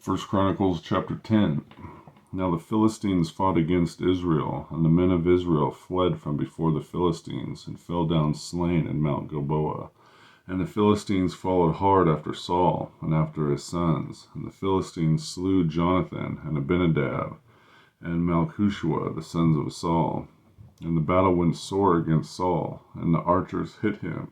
First Chronicles chapter 10. Now the Philistines fought against Israel, and the men of Israel fled from before the Philistines, and fell down slain in Mount Gilboa. And the Philistines followed hard after Saul, and after his sons. And the Philistines slew Jonathan, and Abinadab, and Malchishua, the sons of Saul. And the battle went sore against Saul, and the archers hit him,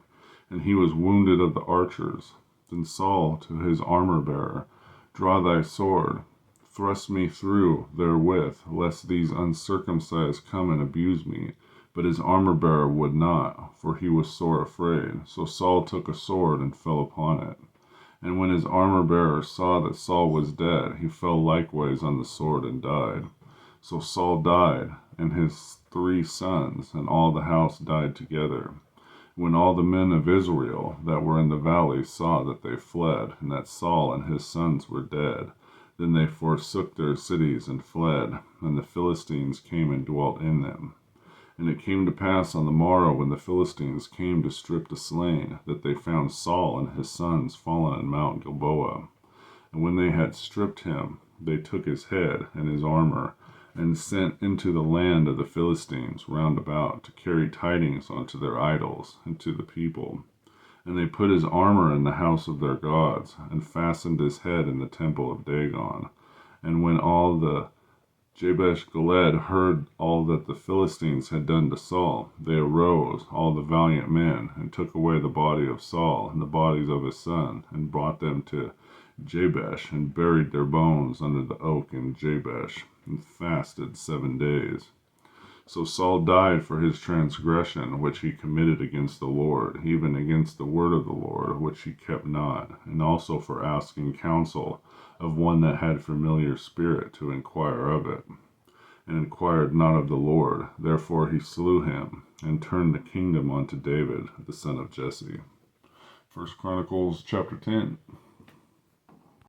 and he was wounded of the archers. Then Saul to his armor-bearer, Draw thy sword, thrust me through therewith, lest these uncircumcised come and abuse me. But his armor-bearer would not, for he was sore afraid. So Saul took a sword and fell upon it. And when his armor-bearer saw that Saul was dead, he fell likewise on the sword and died. So Saul died, and his 3 sons, and all the house died together. When all the men of Israel that were in the valley saw that they fled, and that Saul and his sons were dead, then they forsook their cities and fled, and the Philistines came and dwelt in them. And it came to pass on the morrow, when the Philistines came to strip the slain, that they found Saul and his sons fallen in Mount Gilboa. And when they had stripped him, they took his head and his armor, and sent into the land of the Philistines round about, to carry tidings unto their idols and to the people. And they put his armor in the house of their gods, and fastened his head in the temple of Dagon. And when all the Jabesh-Gilead heard all that the Philistines had done to Saul, they arose, all the valiant men, and took away the body of Saul and the bodies of his son, and brought them to Jabesh, and buried their bones under the oak in Jabesh, and fasted 7 days. So Saul died for his transgression which he committed against the Lord, even against the word of the Lord, which he kept not, and also for asking counsel of one that had familiar spirit to inquire of it, and inquired not of the Lord. Therefore he slew him, and turned the kingdom unto David, the son of Jesse. First Chronicles chapter 10.